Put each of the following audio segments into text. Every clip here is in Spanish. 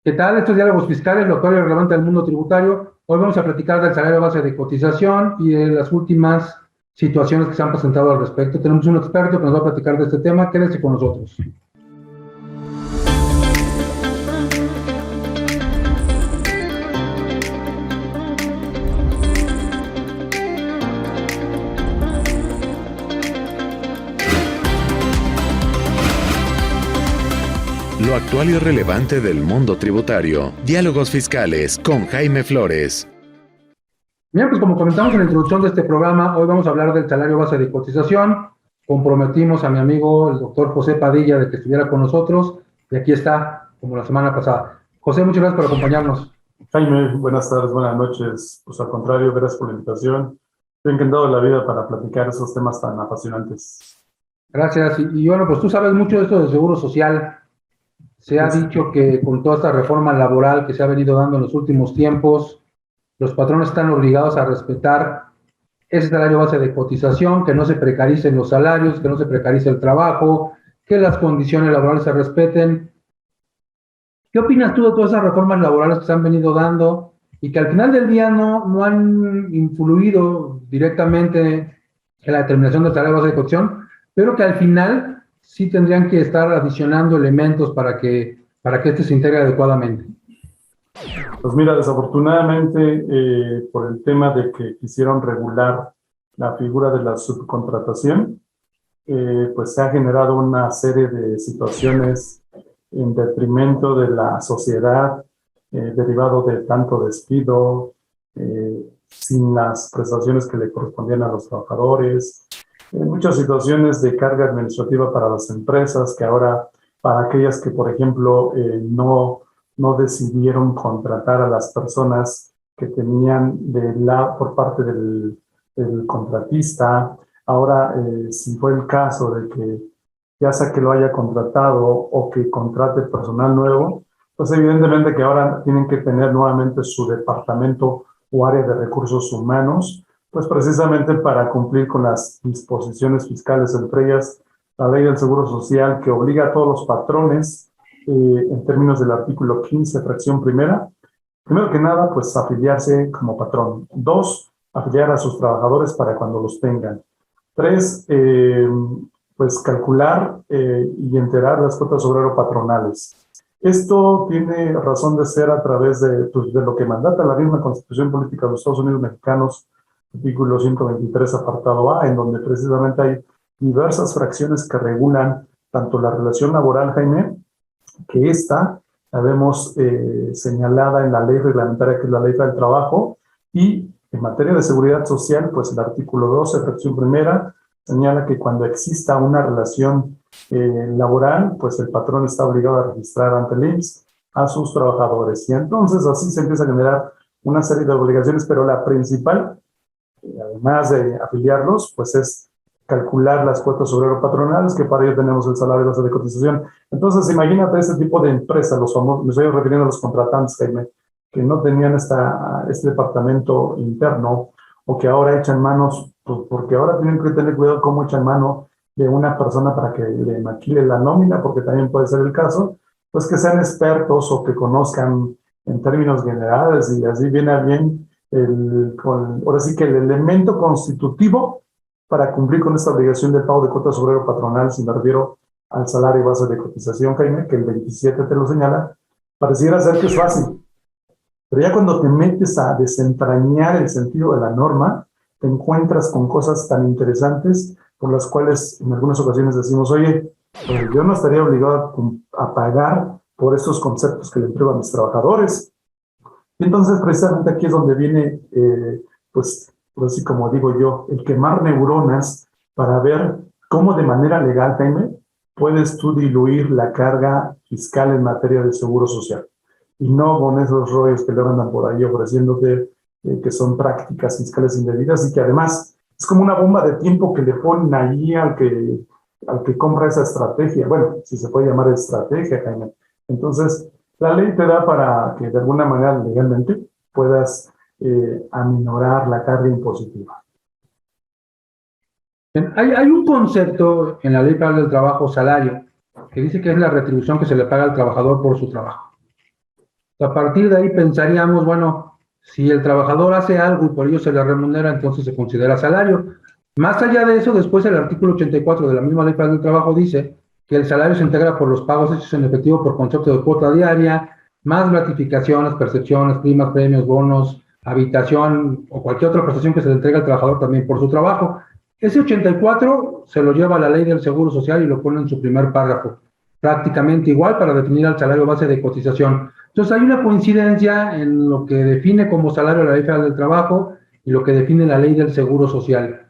¿Qué tal? Estos diálogos fiscales, lo actual y relevante del mundo tributario. Hoy vamos a platicar del salario base de cotización y de las últimas situaciones que se han presentado al respecto. Tenemos un experto que nos va a platicar de este tema. Quédense con nosotros. Lo actual y relevante del mundo tributario. Diálogos fiscales con Jaime Flores. Bien, pues como comentamos en la introducción de este programa, hoy vamos a hablar del salario base de cotización. Comprometimos a mi amigo, el doctor José Padilla, de que estuviera con nosotros, y aquí está, como la semana pasada. José, muchas gracias por acompañarnos. Jaime, buenas tardes, buenas noches. Pues al contrario, gracias por la invitación. Estoy encantado de la vida para platicar esos temas tan apasionantes. Gracias. Y bueno, pues tú sabes mucho de esto del seguro social. Se ha dicho que con toda esta reforma laboral que se ha venido dando en los últimos tiempos, los patrones están obligados a respetar ese salario base de cotización, que no se precaricen los salarios, que no se precarice el trabajo, que las condiciones laborales se respeten. ¿Qué opinas tú de todas esas reformas laborales que se han venido dando y que al final del día no han influido directamente en la determinación del salario base de cotización, pero que al final sí tendrían que estar adicionando elementos para que este se integre adecuadamente? Pues mira, desafortunadamente, por el tema de que quisieron regular la figura de la subcontratación, pues se ha generado una serie de situaciones en detrimento de la sociedad, derivado de tanto despido, sin las prestaciones que le correspondían a los trabajadores, muchas situaciones de carga administrativa para las empresas, que ahora para aquellas que, por ejemplo, no decidieron contratar a las personas que tenían por parte del contratista, ahora si fue el caso de que ya sea que lo haya contratado o que contrate personal nuevo, pues evidentemente que ahora tienen que tener nuevamente su departamento o área de recursos humanos, pues precisamente para cumplir con las disposiciones fiscales, entre ellas la ley del Seguro Social, que obliga a todos los patrones, en términos del artículo 15, fracción primera, primero que nada, pues afiliarse como patrón. 2, afiliar a sus trabajadores para cuando los tengan. 3, pues calcular y enterar las cuotas obrero patronales. Esto tiene razón de ser a través de lo que mandata la misma Constitución Política de los Estados Unidos Mexicanos, artículo 123, apartado A, en donde precisamente hay diversas fracciones que regulan tanto la relación laboral, Jaime, que esta la vemos señalada en la ley reglamentaria, que es la Ley del Trabajo, y en materia de seguridad social, pues el artículo 12, fracción primera, señala que cuando exista una relación laboral, pues el patrón está obligado a registrar ante el IMSS a sus trabajadores. Y entonces así se empieza a generar una serie de obligaciones, pero la principal, además de afiliarlos, pues es calcular las cuotas obrero patronales, que para ello tenemos el salario base de cotización. Entonces, imagínate este tipo de empresas, los famosos, me estoy refiriendo a los contratantes, Jaime, que no tenían este departamento interno, o que ahora echan manos, pues porque ahora tienen que tener cuidado cómo echan mano de una persona para que le maquile la nómina, porque también puede ser el caso, pues que sean expertos o que conozcan en términos generales, y así viene a bien ahora sí que el elemento constitutivo para cumplir con esta obligación del pago de cuotas obrero patronal, si me refiero al salario base de cotización, Jaime, que el 27 te lo señala. Pareciera ser que es fácil, pero ya cuando te metes a desentrañar el sentido de la norma, te encuentras con cosas tan interesantes por las cuales en algunas ocasiones decimos, oye, pues yo no estaría obligado a pagar por estos conceptos que le entrego a mis trabajadores. Y entonces precisamente aquí es donde viene, pues así como digo yo, el quemar neuronas para ver cómo de manera legal, Jaime, puedes tú diluir la carga fiscal en materia de seguro social. Y no con esos rollos que le andan por ahí ofreciéndote, que son prácticas fiscales indebidas y que además es como una bomba de tiempo que le ponen ahí al que compra esa estrategia. Bueno, si se puede llamar estrategia, Jaime. Entonces, la ley te da para que de alguna manera legalmente puedas aminorar la carga impositiva. Hay un concepto en la Ley Federal del Trabajo, salario, que dice que es la retribución que se le paga al trabajador por su trabajo. A partir de ahí pensaríamos, bueno, si el trabajador hace algo y por ello se le remunera, entonces se considera salario. Más allá de eso, después el artículo 84 de la misma Ley Federal del Trabajo dice que el salario se integra por los pagos hechos en efectivo por concepto de cuota diaria, más gratificaciones, percepciones, primas, premios, bonos, habitación o cualquier otra prestación que se le entrega al trabajador también por su trabajo. Ese 84 se lo lleva a la Ley del Seguro Social y lo pone en su primer párrafo, prácticamente igual para definir al salario base de cotización. Entonces hay una coincidencia en lo que define como salario la Ley Federal del Trabajo y lo que define la Ley del Seguro Social.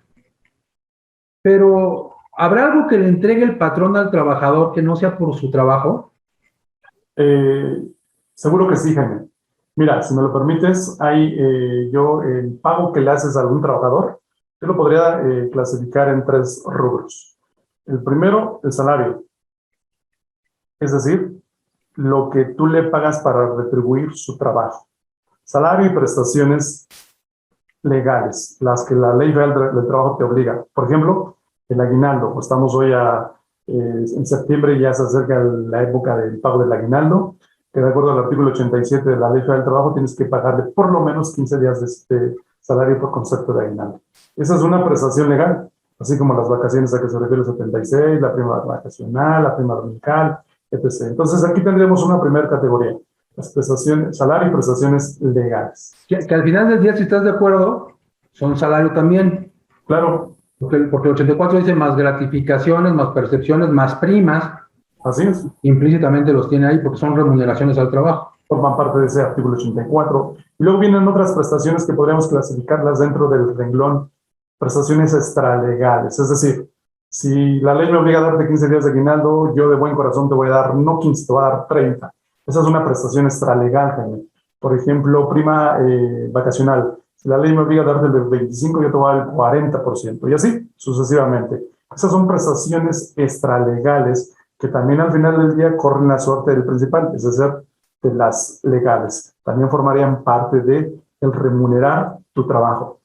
Pero, ¿habrá algo que le entregue el patrón al trabajador que no sea por su trabajo? Seguro que sí, Jaime. Mira, si me lo permites, el pago que le haces a algún trabajador, yo lo podría clasificar en 3 rubros. El primero, el salario. Es decir, lo que tú le pagas para retribuir su trabajo. Salario y prestaciones legales, las que la Ley Federal del Trabajo te obliga. Por ejemplo, el aguinaldo. Pues estamos hoy en septiembre, ya se acerca la época del pago del aguinaldo, que de acuerdo al artículo 87 de la Ley Federal del Trabajo tienes que pagarle por lo menos 15 días de salario por concepto de aguinaldo. Esa es una prestación legal, así como las vacaciones a que se refiere el 76, la prima vacacional, la prima dominical, etc. Entonces aquí tendríamos una primera categoría, las prestaciones, salario y prestaciones legales. Que al final del día, si estás de acuerdo, son salario también. Claro. Porque el 84 dice más gratificaciones, más percepciones, más primas. Así es. Implícitamente los tiene ahí porque son remuneraciones al trabajo. Forman parte de ese artículo 84. Y luego vienen otras prestaciones que podríamos clasificarlas dentro del renglón prestaciones extralegales. Es decir, si la ley me obliga a darte 15 días de aguinaldo, yo de buen corazón te voy a dar, no 15, te voy a dar 30. Esa es una prestación extralegal, Jaime. Por ejemplo, prima vacacional. Si la ley me obliga a darte el 25, yo te voy a dar el 40%. Y así, sucesivamente. Esas son prestaciones extralegales que también al final del día corren la suerte del principal, es decir, de las legales. También formarían parte de el remunerar tu trabajo.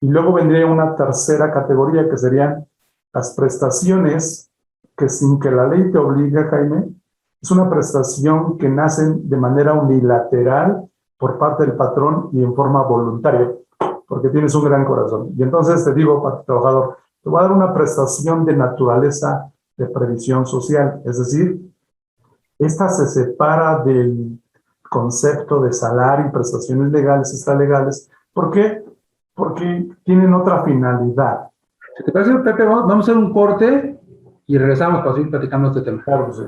Y luego vendría una tercera categoría que serían las prestaciones que sin que la ley te obligue, Jaime, es una prestación que nacen de manera unilateral por parte del patrón y en forma voluntaria, porque tienes un gran corazón. Y entonces te digo, para tu trabajador, te voy a dar una prestación de naturaleza de previsión social, es decir, esta se separa del concepto de salario y prestaciones legales, extralegales. ¿Por qué? Porque tienen otra finalidad. Si te parece, Pepe, vamos a hacer un corte y regresamos para seguir platicando este tema. Claro que sí.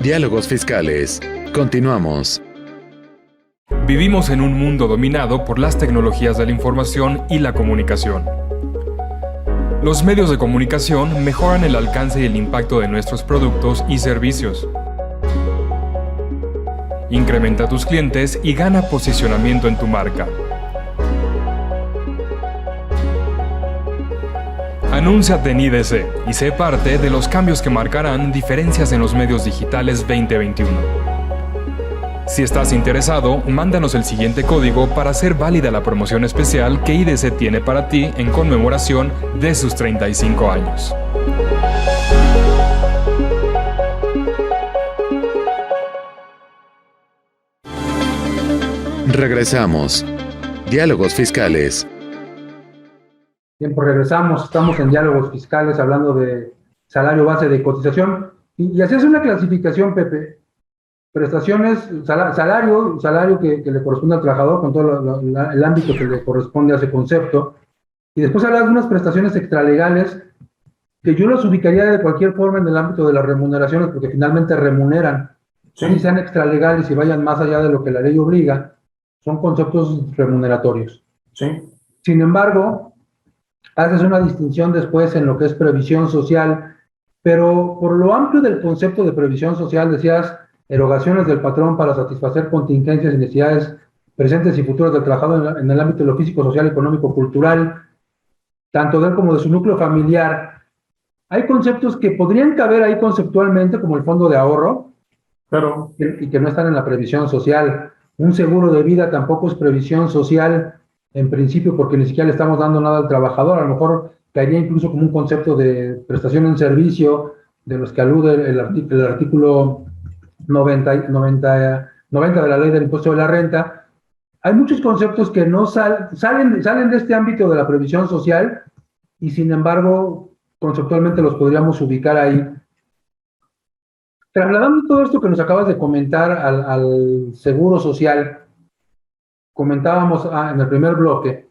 Diálogos fiscales. Continuamos. Vivimos en un mundo dominado por las tecnologías de la información y la comunicación. Los medios de comunicación mejoran el alcance y el impacto de nuestros productos y servicios. Incrementa tus clientes y gana posicionamiento en tu marca. Anúnciate en IDC y sé parte de los cambios que marcarán diferencias en los medios digitales 2021. Si estás interesado, mándanos el siguiente código para hacer válida la promoción especial que IDC tiene para ti en conmemoración de sus 35 años. Regresamos. Diálogos fiscales. Bien, pues regresamos, estamos en Diálogos Fiscales hablando de salario base de cotización y así es una clasificación, Pepe. Prestaciones, salario que le corresponde al trabajador con todo el ámbito que le corresponde a ese concepto. Y después hablar de unas prestaciones extralegales que yo las ubicaría de cualquier forma en el ámbito de las remuneraciones porque finalmente remuneran. Sí. Si sean extralegales y vayan más allá de lo que la ley obliga, son conceptos remuneratorios. Sí. Sin embargo, haces una distinción después en lo que es previsión social, pero por lo amplio del concepto de previsión social decías erogaciones del patrón para satisfacer contingencias y necesidades presentes y futuras del trabajador en el ámbito de lo físico, social, económico, cultural, tanto de él como de su núcleo familiar. Hay conceptos que podrían caber ahí conceptualmente, como el fondo de ahorro, Pero, y que no están en la previsión social. Un seguro de vida tampoco es previsión social en principio porque ni siquiera le estamos dando nada al trabajador. A lo mejor caería incluso como un concepto de prestación en servicio de los que alude el artículo 90 90 de la ley del impuesto de la renta. Hay muchos conceptos que no salen de este ámbito de la previsión social y sin embargo conceptualmente los podríamos ubicar ahí. Trasladando todo esto que nos acabas de comentar al seguro social, comentábamos en el primer bloque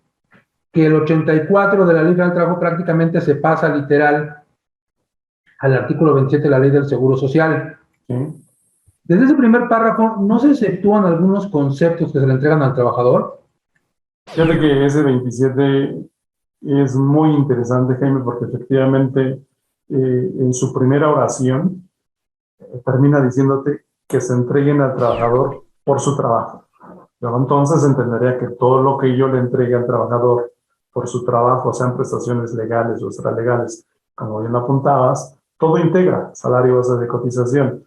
que el 84 de la Ley Federal del Trabajo prácticamente se pasa literal al artículo 27 de la Ley del Seguro Social. ¿Sí? Desde ese primer párrafo, ¿no se exceptúan algunos conceptos que se le entregan al trabajador? Fíjate que ese 27 es muy interesante, Jaime, porque efectivamente en su primera oración termina diciéndote que se entreguen al trabajador por su trabajo. Pero entonces entendería que todo lo que yo le entregue al trabajador por su trabajo, sean prestaciones legales o extralegales, como bien lo apuntabas, todo integra salario base de cotización.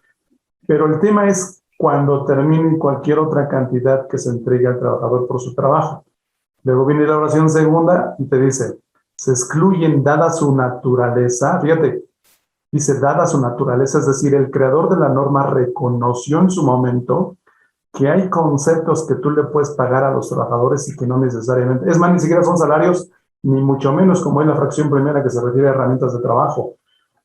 Pero el tema es cuando termine cualquier otra cantidad que se entregue al trabajador por su trabajo. Luego viene la oración segunda y te dice, se excluyen dada su naturaleza, fíjate, dice dada su naturaleza, es decir, el creador de la norma reconoció en su momento que hay conceptos que tú le puedes pagar a los trabajadores y que no necesariamente, es más, ni siquiera son salarios, ni mucho menos como es la fracción primera que se refiere a herramientas de trabajo.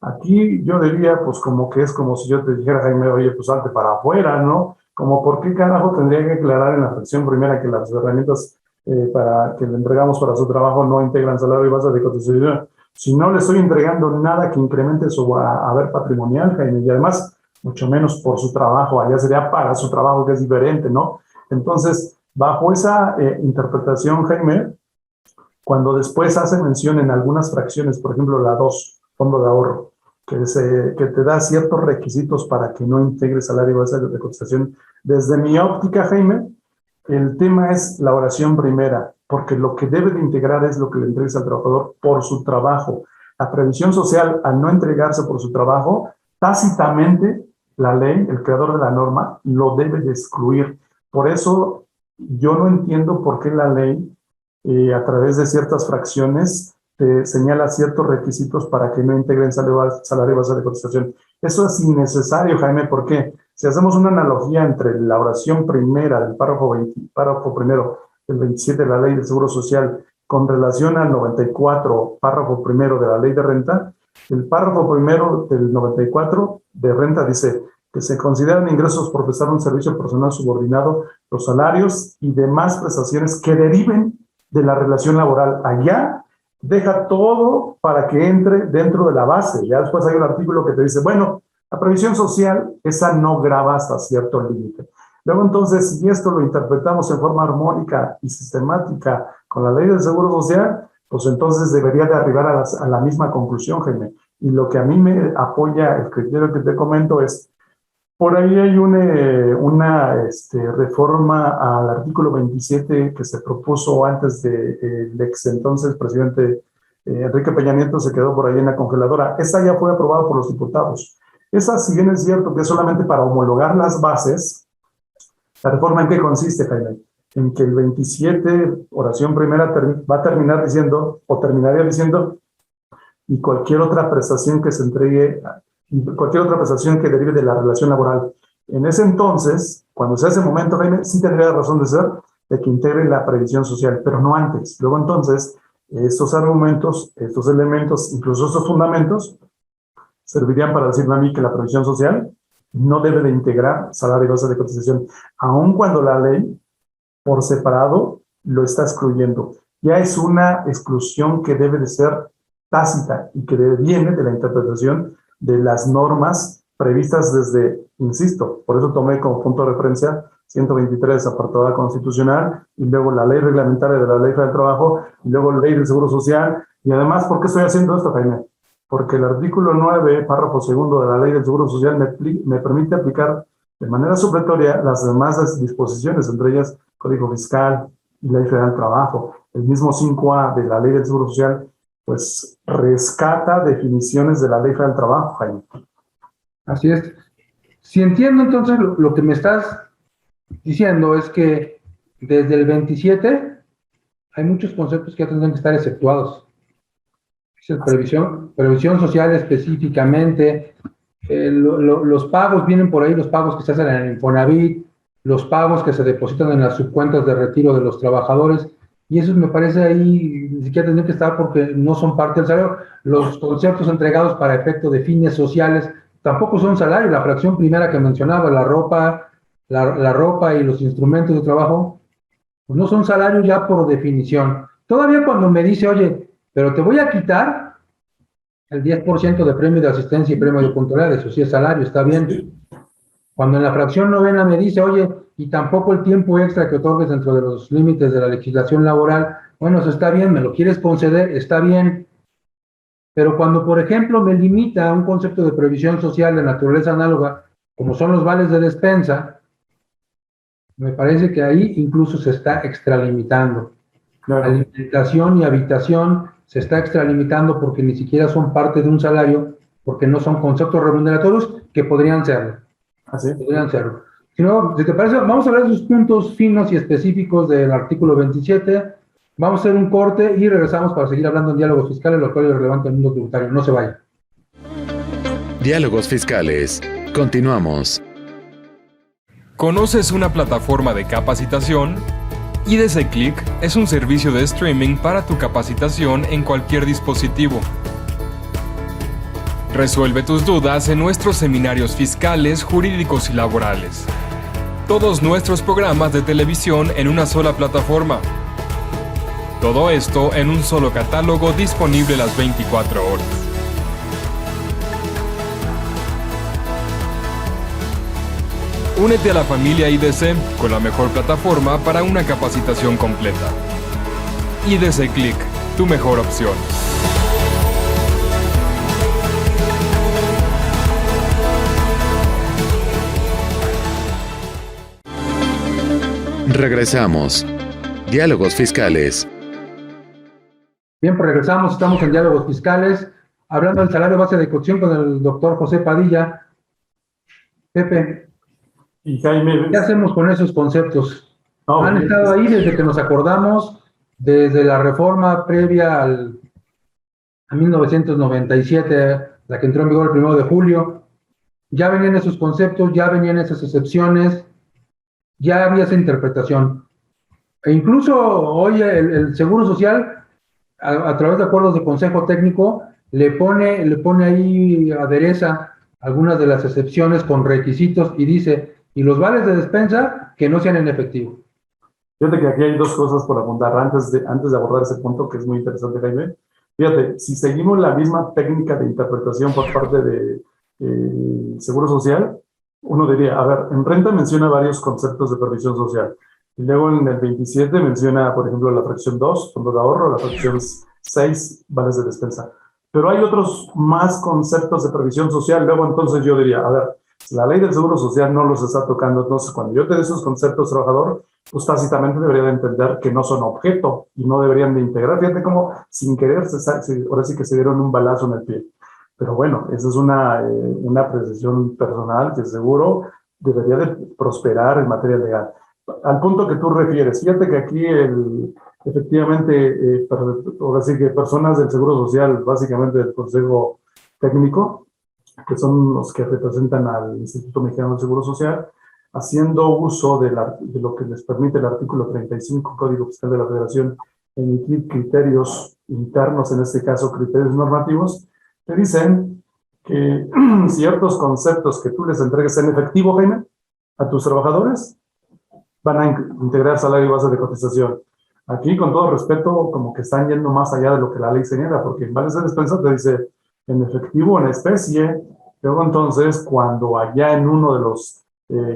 Aquí yo diría, pues como que es como si yo te dijera, Jaime, oye, pues salte para afuera, ¿no? Como por qué carajo tendría que aclarar en la fracción primera que las herramientas para que le entregamos para su trabajo no integran salario y base de cotización. Si no le estoy entregando nada que incremente su haber patrimonial, Jaime, y además mucho menos por su trabajo, allá sería para su trabajo, que es diferente, ¿no? Entonces, bajo esa interpretación, Jaime, cuando después hace mención en algunas fracciones, por ejemplo, la 2, fondo de ahorro, que te da ciertos requisitos para que no integre salario y base de cotización, desde mi óptica, Jaime, el tema es la oración primera, porque lo que debe de integrar es lo que le entregues al trabajador por su trabajo. La previsión social, al no entregarse por su trabajo, tácitamente la ley, el creador de la norma, lo debe de excluir. Por eso yo no entiendo por qué la ley, a través de ciertas fracciones, te señala ciertos requisitos para que no integren salario base de cotización. Eso es innecesario, Jaime, ¿por qué? Si hacemos una analogía entre la oración primera del párrafo primero del 27 de la Ley del Seguro Social con relación al 94, párrafo primero de la Ley de Renta, el párrafo primero del 94 de renta dice que se consideran ingresos por prestar un servicio personal subordinado los salarios y demás prestaciones que deriven de la relación laboral. Allá deja todo para que entre dentro de la base. Ya después hay un artículo que te dice, bueno, la previsión social, esa no grava hasta cierto límite. Luego entonces, si esto lo interpretamos en forma armónica y sistemática con la ley del Seguro Social, pues entonces debería de arribar a la misma conclusión, Jaime. Y lo que a mí me apoya el criterio que te comento es, por ahí hay una reforma al artículo 27 que se propuso antes del ex entonces presidente Enrique Peña Nieto, se quedó por ahí en la congeladora. Esa ya fue aprobada por los diputados. Esa, si bien es cierto que es solamente para homologar las bases, ¿la reforma en qué consiste, Jaime? En que el 27, oración primera, va a terminar diciendo, o terminaría diciendo, y cualquier otra prestación que se entregue, cualquier otra prestación que derive de la relación laboral. En ese entonces, cuando sea ese momento, Jaime, sí tendría razón de ser de que integre la previsión social, pero no antes. Luego entonces, estos argumentos, estos elementos, incluso estos fundamentos, servirían para decirme a mí que la previsión social no debe de integrar salario y base de cotización, aun cuando la ley, por separado, lo está excluyendo. Ya es una exclusión que debe de ser tácita y que viene de la interpretación de las normas previstas desde, insisto, por eso tomé como punto de referencia 123, apartada constitucional, y luego la ley reglamentaria de la Ley Federal del Trabajo, y luego la ley del Seguro Social. Y además, ¿por qué estoy haciendo esto, Jaime? Porque el artículo 9, párrafo segundo de la Ley del Seguro Social me permite aplicar de manera supletoria las demás disposiciones, entre ellas Código Fiscal y Ley Federal del Trabajo. El mismo 5A de la Ley del Seguro Social, pues rescata definiciones de la Ley Federal del Trabajo, Jaime. Así es. Si entiendo entonces lo que me estás diciendo es que desde el 27 hay muchos conceptos que ya tendrán que estar exceptuados. Previsión social específicamente, los pagos, vienen por ahí los pagos que se hacen en el Infonavit, los pagos que se depositan en las subcuentas de retiro de los trabajadores, y eso me parece ahí, ni siquiera tendría que estar porque no son parte del salario. Los conceptos entregados para efecto de fines sociales tampoco son salario. La fracción primera que mencionaba, la ropa y los instrumentos de trabajo, pues no son salario ya por definición. Todavía cuando me dice, oye, pero te voy a quitar el 10% de premio de asistencia y premio de puntualidad, eso sí es salario, está bien. Cuando en la fracción novena me dice, oye, y tampoco el tiempo extra que otorgues dentro de los límites de la legislación laboral, bueno, eso está bien, me lo quieres conceder, está bien. Pero cuando, por ejemplo, me limita a un concepto de previsión social de naturaleza análoga, como son los vales de despensa, me parece que ahí incluso se está extralimitando. Claro. Alimentación y habitación se está extralimitando porque ni siquiera son parte de un salario, porque no son conceptos remuneratorios que podrían serlo. Así. Podrían serlo. Si no, si te parece, vamos a ver esos puntos finos y específicos del artículo 27. Vamos a hacer un corte y regresamos para seguir hablando en diálogos fiscales, lo cual es relevante en el mundo tributario. No se vayan. Diálogos fiscales. Continuamos. ¿Conoces una plataforma de capacitación? IDC Click es un servicio de streaming para tu capacitación en cualquier dispositivo. Resuelve tus dudas en nuestros seminarios fiscales, jurídicos y laborales. Todos nuestros programas de televisión en una sola plataforma. Todo esto en un solo catálogo disponible las 24 horas. Únete a la familia IDC con la mejor plataforma para una capacitación completa. IDC Click, tu mejor opción. Regresamos. Diálogos fiscales. Bien, pues regresamos, estamos en diálogos fiscales, hablando del salario base de cotización con el doctor José Padilla. Pepe, Y Jaime, ¿qué hacemos con esos conceptos? No, Han estado ahí desde que nos acordamos, desde la reforma previa a 1997, la que entró en vigor el 1 de julio. Ya venían esos conceptos, ya venían esas excepciones, ya había esa interpretación. E incluso hoy el Seguro Social, a través de acuerdos de consejo técnico, le pone ahí, adereza algunas de las excepciones con requisitos y dice, y los vales de despensa que no sean en efectivo. fíjate que aquí hay dos cosas por abundar antes de abordar ese punto que es muy interesante, Jaime. Fíjate, si seguimos la misma técnica de interpretación por parte de Seguro Social, uno diría, a ver, en renta menciona varios conceptos de previsión social. Y luego en el 27 menciona, por ejemplo, la fracción 2, fondo de ahorro, la fracción 6, vales de despensa. Pero hay otros más conceptos de previsión social. Luego entonces yo diría, a ver, si la ley del Seguro Social no los está tocando, entonces cuando yo te dé esos conceptos, trabajador, pues tácitamente debería de entender que no son objeto y no deberían de integrar. Fíjate cómo sin querer, ahora sí que se dieron un balazo en el pie. Pero bueno, esa es una apreciación personal que seguro debería de prosperar en materia legal. Al punto que tú refieres, fíjate que aquí efectivamente, ahora sí que personas del Seguro Social, básicamente del Consejo Técnico, que son los que representan al Instituto Mexicano del Seguro Social, haciendo uso de lo que les permite el artículo 35 Código Fiscal de la Federación, emitir criterios internos, en este caso criterios normativos, te dicen que ciertos conceptos que tú les entregues en efectivo, Jaime, a tus trabajadores, van a integrar salario y base de cotización. Aquí, con todo respeto, como que están yendo más allá de lo que la ley señala, porque en vales de despensa te dice en efectivo, en especie. Luego entonces, cuando allá en uno de los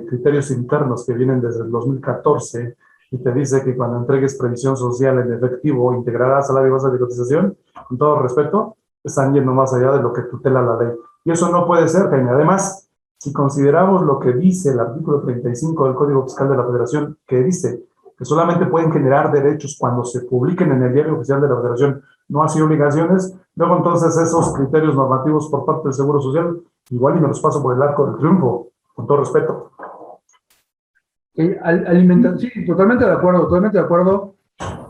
criterios internos que vienen desde el 2014 y te dice que cuando entregues previsión social en efectivo integrarás salario y base de cotización, con todo respeto, están yendo más allá de lo que tutela la ley. Y eso no puede ser, Jaime. Además, si consideramos lo que dice el artículo 35 del Código Fiscal de la Federación, que dice que solamente pueden generar derechos cuando se publiquen en el Diario Oficial de la Federación, no así obligaciones, luego entonces esos criterios normativos por parte del Seguro Social, igual y me los paso por el arco del triunfo, con todo respeto. Sí, totalmente de acuerdo,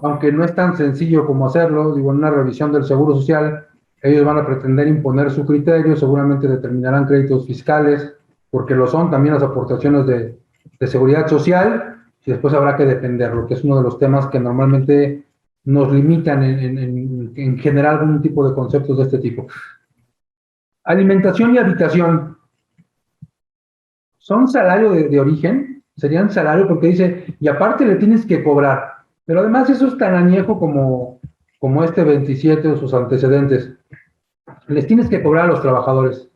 aunque no es tan sencillo como hacerlo. Digo, en una revisión del Seguro Social, ellos van a pretender imponer su criterio, seguramente determinarán créditos fiscales, porque lo son también las aportaciones de de seguridad social, y después habrá que defenderlo, que es uno de los temas que normalmente nos limitan en generar algún tipo de conceptos de este tipo. Alimentación y habitación. ¿Son salario de origen? Serían salario porque dice, y aparte le tienes que cobrar. Pero además eso es tan añejo como este 27 o sus antecedentes. Les tienes que cobrar a los trabajadores.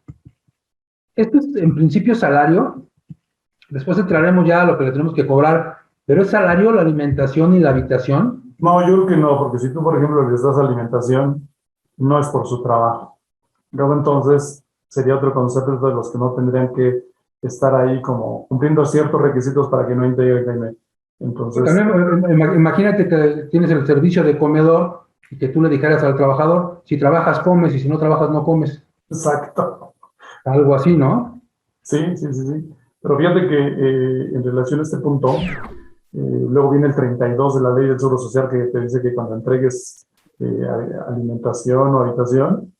Esto es en principio salario. Después entraremos ya a lo que le tenemos que cobrar. ¿Pero es salario la alimentación y la habitación? No, yo creo que no, porque si tú, por ejemplo, les das alimentación, no es por su trabajo. Luego entonces sería otro concepto de los que no tendrían que estar ahí como cumpliendo ciertos requisitos para que no integre Jaime. Entonces, también, imagínate que tienes el servicio de comedor y que tú le dijeras al trabajador, si trabajas comes y si no trabajas no comes. exacto. Algo así, ¿no? Sí. Pero fíjate que en relación a este punto, luego viene el 32 de la Ley del Seguro Social que te dice que cuando entregues alimentación o habitación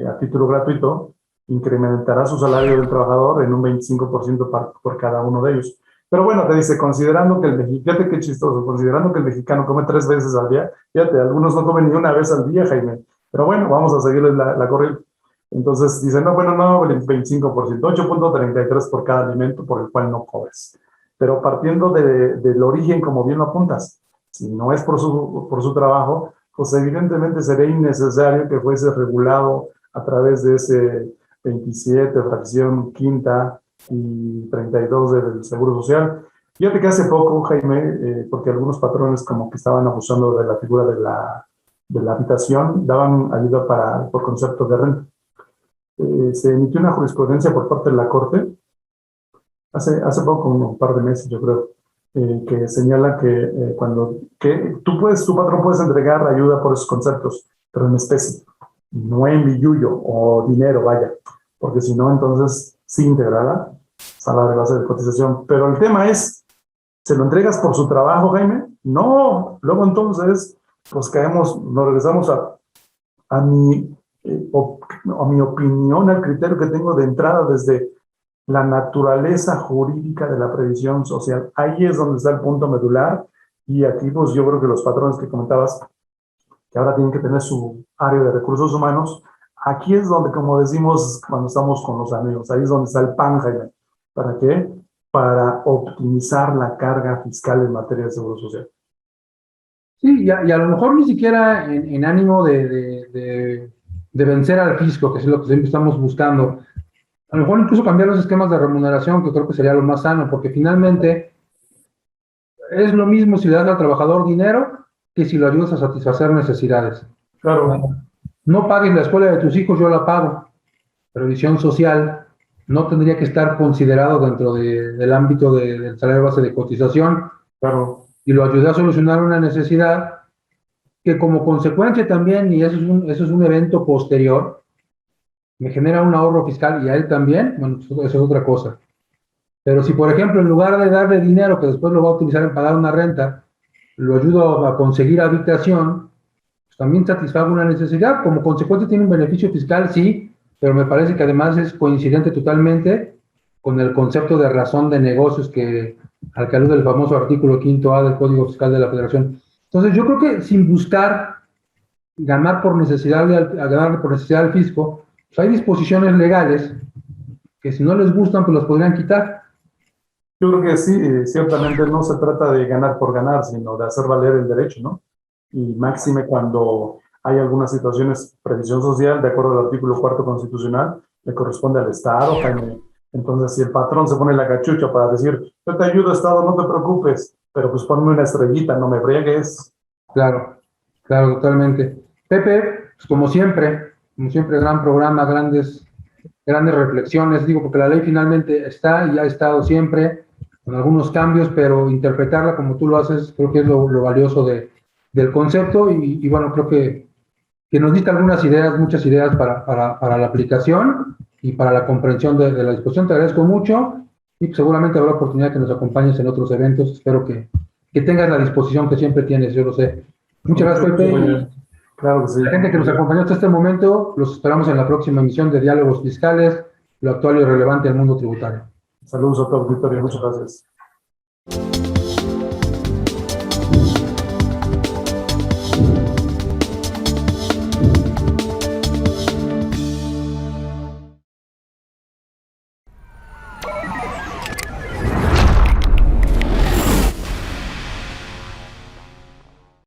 a título gratuito, incrementará su salario del trabajador en un 25% por cada uno de ellos. Pero bueno, te dice, considerando que fíjate qué chistoso, considerando que el mexicano come 3 veces al día, fíjate, algunos no comen ni una vez al día, Jaime, pero bueno, vamos a seguirle la corriente. Entonces dicen, no, el 25%, 8.33 por cada alimento por el cual no cobres. Pero partiendo del origen, como bien lo apuntas, si no es por su trabajo, pues evidentemente sería innecesario que fuese regulado a través de ese 27, fracción quinta y 32 del Seguro Social. Fíjate que hace poco, Jaime, porque algunos patrones como que estaban abusando de la figura de la habitación, daban ayuda por concepto de renta. Se emitió una jurisprudencia por parte de la Corte, hace poco, un par de meses yo creo, que señala que tu patrón puedes entregar ayuda por esos conceptos, pero en especie, no en billullo o dinero, vaya, porque si no, entonces sí integrará salario de base de cotización. Pero el tema es, ¿se lo entregas por su trabajo, Jaime? No, luego entonces, pues nos regresamos a mi opinión, al criterio que tengo de entrada desde la naturaleza jurídica de la previsión social. Ahí es donde está el punto medular, y aquí pues yo creo que los patrones que comentabas, que ahora tienen que tener su área de recursos humanos, aquí es donde, como decimos cuando estamos con los amigos, ahí es donde está el pan, Jaime. ¿Para qué? Para optimizar la carga fiscal en materia de seguro social. Sí, y a lo mejor ni siquiera en ánimo de vencer al fisco, que es lo que siempre estamos buscando. A lo mejor incluso cambiar los esquemas de remuneración, que creo que sería lo más sano, porque finalmente es lo mismo si le das al trabajador dinero que si lo ayudas a satisfacer necesidades. Claro. No pagues la escuela de tus hijos, yo la pago. Previsión social no tendría que estar considerado dentro del ámbito del salario base de cotización. Claro. Y lo ayudé a solucionar una necesidad que como consecuencia también, y eso es un evento posterior, me genera un ahorro fiscal y a él también, bueno, eso es otra cosa. Pero si, por ejemplo, en lugar de darle dinero que después lo va a utilizar en pagar una renta, lo ayudo a conseguir habitación, pues también satisfago una necesidad. Como consecuencia tiene un beneficio fiscal, sí, pero me parece que además es coincidente totalmente con el concepto de razón de negocios al que alude el famoso artículo 5A del Código Fiscal de la Federación. Entonces, yo creo que sin buscar ganar por necesidad del fisco, pues hay disposiciones legales que si no les gustan, pues las podrían quitar. Yo creo que sí, ciertamente no se trata de ganar por ganar, sino de hacer valer el derecho, ¿no? Y máxime cuando hay algunas situaciones, previsión social, de acuerdo al artículo 4 constitucional, le corresponde al Estado, Jaime. Entonces, si el patrón se pone la cachucha para decir, yo te ayudo, Estado, no te preocupes, pero pues ponme una estrellita, no me friegues. Claro, totalmente. Pepe, pues como siempre, gran programa, grandes reflexiones, digo, porque la ley finalmente está y ha estado siempre, con algunos cambios, pero interpretarla como tú lo haces, creo que es lo valioso del concepto, y bueno, creo que nos diste algunas ideas, muchas ideas para la aplicación y para la comprensión de la discusión. Te agradezco mucho, y pues seguramente habrá oportunidad que nos acompañes en otros eventos. Espero que tengas la disposición que siempre tienes, yo lo sé. Muchas gracias, Pepe. Claro que sí. La gente que nos acompañó hasta este momento, los esperamos en la próxima emisión de Diálogos Fiscales, lo actual y relevante del mundo tributario. Saludos a tu auditorio, muchas gracias.